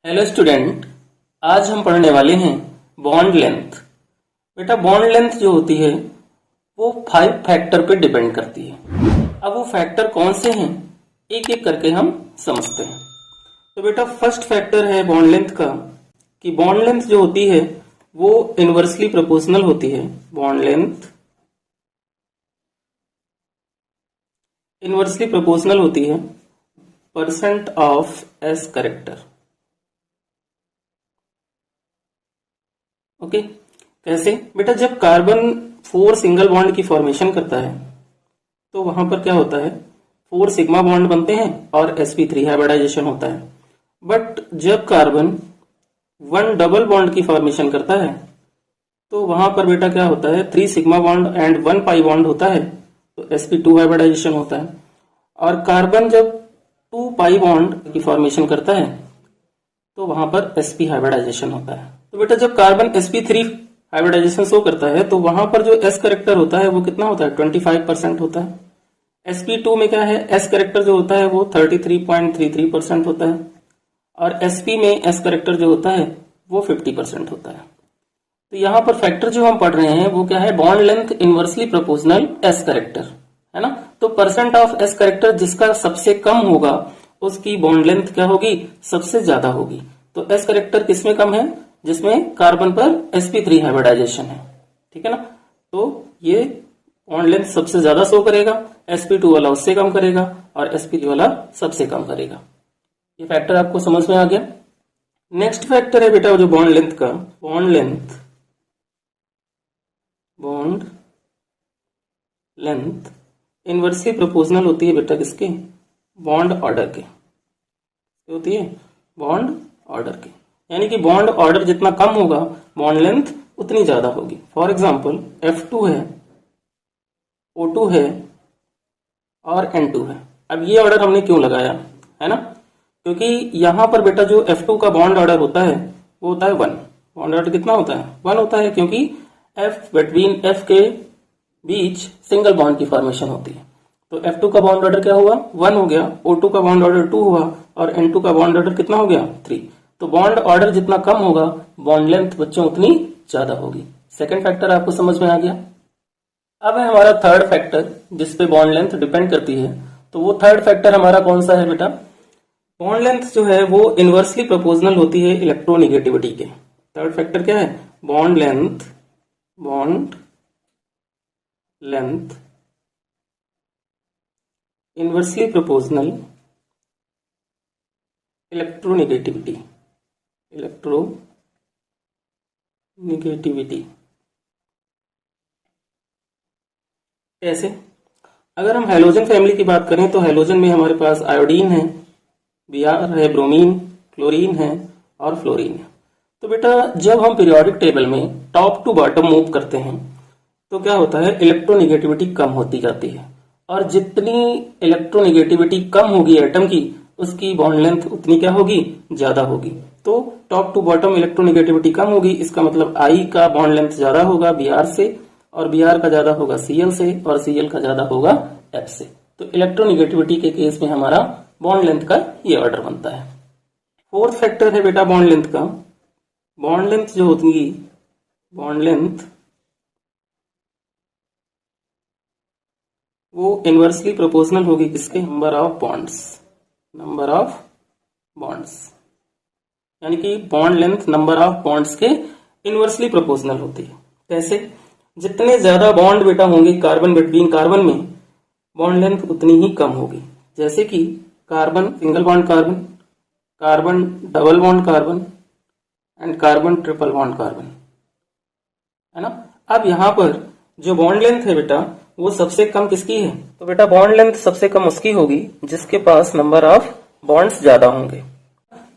Hello student, आज हम पढ़ने वाले हैं बॉन्ड लेंथ। बेटा बॉन्ड लेंथ जो होती है वो 5 फैक्टर पे डिपेंड करती है। अब वो फैक्टर कौन से हैं एक एक करके हम समझते हैं। तो बेटा फर्स्ट फैक्टर है बॉन्ड लेंथ का कि बॉन्ड लेंथ जो होती है वो इनवर्सली प्रोपोर्शनल होती है। बॉन्ड लेंथ इनवर्सली प्रोपोर्शनल होती है percent of S character. Okay, कैसे बेटा? जब कार्बन 4 सिंगल बॉन्ड की फॉर्मेशन करता है तो वहां पर क्या होता है, 4 सिग्मा बॉन्ड बनते हैं और sp3 हाइब्रिडाइजेशन होता है। बट जब कार्बन 1 डबल बॉन्ड की फॉर्मेशन करता है तो वहां पर बेटा क्या होता है, 3 sigma bond and 1 pi bond होता है, तो sp2 हाइब्रिडाइजेशन होता है। और कार्बन जब 2 पाई बॉन्ड की फॉर्मेशन करता है तो वहां पर sp हाइब्रिडाइजेशन होता है। तो बेटा जब कार्बन sp3 हाइब्रिडाइजेशन शो करता है तो वहां पर जो s करेक्टर होता है वो कितना होता है, 25% होता है। sp2 में क्या है, s करेक्टर जो होता है वो 33.33% होता है और sp में s करेक्टर जो होता है वो 50% होता है। तो यहाँ पर फैक्टर जो हम पढ़ रहे हैं वो क्या है, bond length inversely proportional s character, है ना। तो परसेंट ऑफ s करेक्टर जिसका सबसे कम होगा उसकी बॉन्ड लेंथ क्या होगी, सबसे ज्यादा होगी। तो s करेक्टर किसमें कम है, जिसमें कार्बन पर sp3 हाइब्रिडाइजेशन है, ठीक है ना। तो ये बॉन्ड लेंथ सबसे ज्यादा शो करेगा, sp2 वाला उससे कम करेगा और sp3 वाला सबसे कम करेगा। ये फैक्टर आपको समझ में आ गया। नेक्स्ट फैक्टर है बेटा जो बॉन्ड लेंथ का, बॉन्ड लेंथ इनवर्सली प्रोपोर्शनल होती है बेटा किसके, बॉन्ड ऑर्डर के होती है, बॉन्ड ऑर्डर के। यानी कि बॉन्ड ऑर्डर जितना कम होगा बॉन्ड लेंथ उतनी ज्यादा होगी। फॉर एग्जांपल F2 है, O2 है और N2 है। अब ये ऑर्डर हमने क्यों लगाया, है ना, क्योंकि यहां पर बेटा जो F2 का बॉन्ड ऑर्डर होता है वो होता है 1। बॉन्ड ऑर्डर कितना होता है, 1 होता है, क्योंकि बिटवीन F के बीच सिंगल बॉन्ड की फॉर्मेशन होती है। तो F2 का बॉन्ड ऑर्डर क्या हुआ, 1 हो गया, O2 का बॉन्ड ऑर्डर 2 हुआ और N2 का बॉन्ड ऑर्डर कितना हो गया, 3। तो बॉन्ड ऑर्डर जितना कम होगा बॉन्ड लेंथ बच्चों उतनी ज्यादा होगी। सेकंड फैक्टर आपको समझ में आ गया। अब है हमारा थर्ड फैक्टर जिसपे बॉन्ड लेंथ डिपेंड करती है। तो वो थर्ड फैक्टर हमारा कौन सा है बेटा, बॉन्ड लेंथ जो है वो इनवर्सली प्रोपोर्शनल होती है इलेक्ट्रोनिगेटिविटी के। थर्ड फैक्टर क्या है, bond length inversely proportional electronegativity. कैसे? अगर हम हैलोजन फैमिली की बात करें तो हैलोजन में हमारे पास आयोडीन है, Br है, ब्रोमीन, क्लोरीन है और फ्लोरीन है। तो बेटा जब हम पीरियोडिक टेबल में टॉप टू बॉटम मूव करते हैं तो क्या होता है, इलेक्ट्रोनिगेटिविटी कम होती जाती है और जितनी इलेक्ट्रोनिगेटिविटी कम होगी एटम की उसकी बॉन्ड लेंथ उतनी क्या होगी, ज्यादा होगी। तो टॉप टू बॉटम इलेक्ट्रोनिगेटिविटी कम होगी, इसका मतलब I का बॉन्ड लेंथ ज्यादा होगा Br से और Br का ज्यादा होगा Cl से और Cl का ज्यादा होगा F से। तो इलेक्ट्रोनिगेटिविटी के केस में हमारा बॉन्ड लेंथ का ये ऑर्डर बनता है। फोर्थ फैक्टर है बेटा बॉन्ड लेंथ का, बॉन्ड लेंथ जो होगी, बॉन्ड लेंथ वो इनवर्सली प्रोपोर्शनल होगी किसके, नंबर ऑफ बॉन्ड्स। यानी कि bond length number of bonds के इनवर्सली प्रोपोर्शनल होती है। कैसे? जितने ज्यादा बॉन्ड बेटा होंगे कार्बन बिटवीन कार्बन में बॉन्ड लेंथ उतनी ही कम होगी। जैसे कि carbon single bond carbon, carbon double bond carbon and carbon triple bond carbon, है ना। अब यहां पर जो बॉन्ड लेंथ है बेटा वो सबसे कम किसकी है, तो बेटा बॉन्ड लेंथ सबसे कम उसकी होगी जिसके पास नंबर ऑफ बॉन्ड्स ज्यादा होंगे।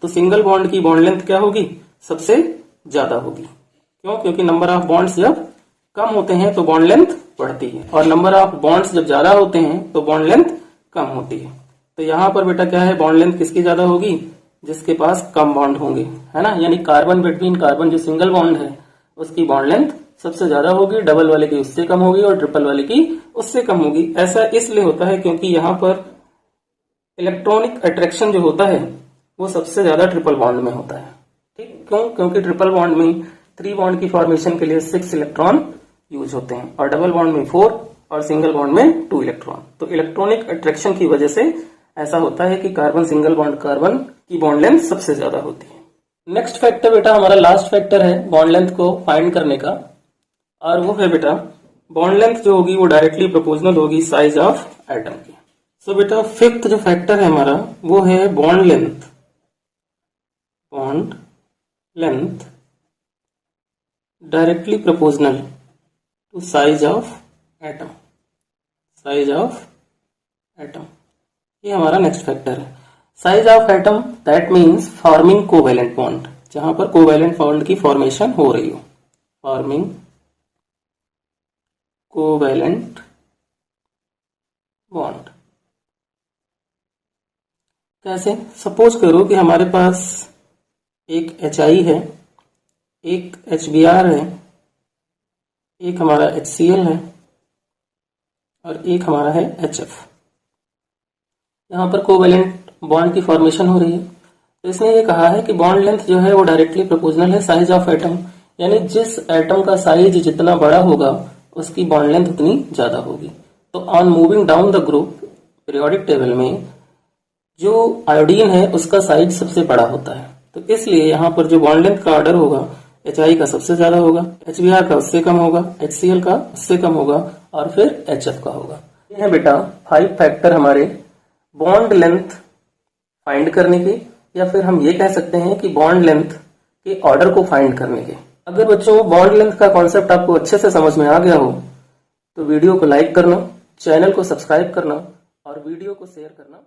तो सिंगल बॉन्ड की बॉन्ड लेंथ क्या होगी, सबसे ज्यादा होगी। क्यों? क्योंकि नंबर ऑफ बॉन्ड्स जब कम होते हैं तो बॉन्ड लेंथ बढ़ती है और नंबर ऑफ बॉन्ड्स जब ज्यादा होते हैं तो बॉन्ड लेंथ कम होती है। तो यहाँ पर बेटा क्या है, बॉन्ड लेंथ किसकी ज्यादा होगी, जिसके पास कम बॉन्ड होंगे, है ना। यानी कार्बन बिटवीन कार्बन जो सिंगल बॉन्ड है उसकी बॉन्ड लेंथ सबसे ज्यादा होगी, डबल वाले की उससे कम होगी और ट्रिपल वाले की उससे कम होगी। ऐसा इसलिए होता है क्योंकि यहाँ पर इलेक्ट्रॉनिक अट्रैक्शन जो होता है वो सबसे ज्यादा ट्रिपल बॉन्ड में होता है। ठीक, क्यों? क्योंकि ट्रिपल बॉन्ड में 3 बॉन्ड की फॉर्मेशन के लिए 6 इलेक्ट्रॉन यूज होते हैं और डबल बॉन्ड में 4 और सिंगल बॉन्ड में 2 इलेक्ट्रॉन। तो इलेक्ट्रॉनिक अट्रैक्शन की वजह से ऐसा होता है कि कार्बन सिंगल बॉन्ड कार्बन की बॉन्ड लेंथ सबसे ज्यादा होती है। नेक्स्ट फैक्टर बेटा हमारा लास्ट फैक्टर है बॉन्ड लेंथ को फाइंड करने का, और वो है बेटा बॉन्ड लेंथ जो होगी वो डायरेक्टली प्रोपोर्शनल होगी साइज ऑफ एटम की। सो बेटा फिफ्थ जो फैक्टर है हमारा वो है bond length. Bond length directly proportional to size of atom. Size of atom, ये हमारा नेक्स्ट फैक्टर है। Size of atom that means forming covalent bond, जहां पर कोवैलेंट बॉन्ड की फॉर्मेशन हो रही हो। फॉर्मिंग कोवैलेंट बॉन्ड कैसे? सपोज करो कि हमारे पास एक HI है, एक HBr है, एक हमारा HCl है और एक हमारा है HF। यहाँ पर कोवैलेंट बॉन्ड की फॉर्मेशन हो रही है। तो इसने ये कहा है कि बॉन्ड लेंथ जो है वो डायरेक्टली प्रोपोर्शनल है साइज ऑफ एटम, यानी जिस एटम का साइज जितना बड़ा होगा उसकी बॉन्ड लेंथ उतनी ज्यादा होगी। तो on moving down the group periodic table में जो आयोडीन है उसका साइज सबसे बड़ा होता है, तो इसलिए यहाँ पर जो बॉन्ड लेंथ का ऑर्डर होगा HI का सबसे ज्यादा होगा, HBr का उससे कम होगा, HCl का उससे कम होगा और फिर HF का होगा। ये है बेटा 5 फैक्टर हमारे बॉन्ड लेंथ फाइंड करने के, या फिर हम ये कह सकते हैं कि बॉन्ड लेंथ के ऑर्डर को फाइंड करने के। अगर बच्चों बॉन्ड लेंथ का कॉन्सेप्ट आपको अच्छे से समझ में आ गया हो तो वीडियो को लाइक करना, चैनल को सब्सक्राइब करना और वीडियो को शेयर करना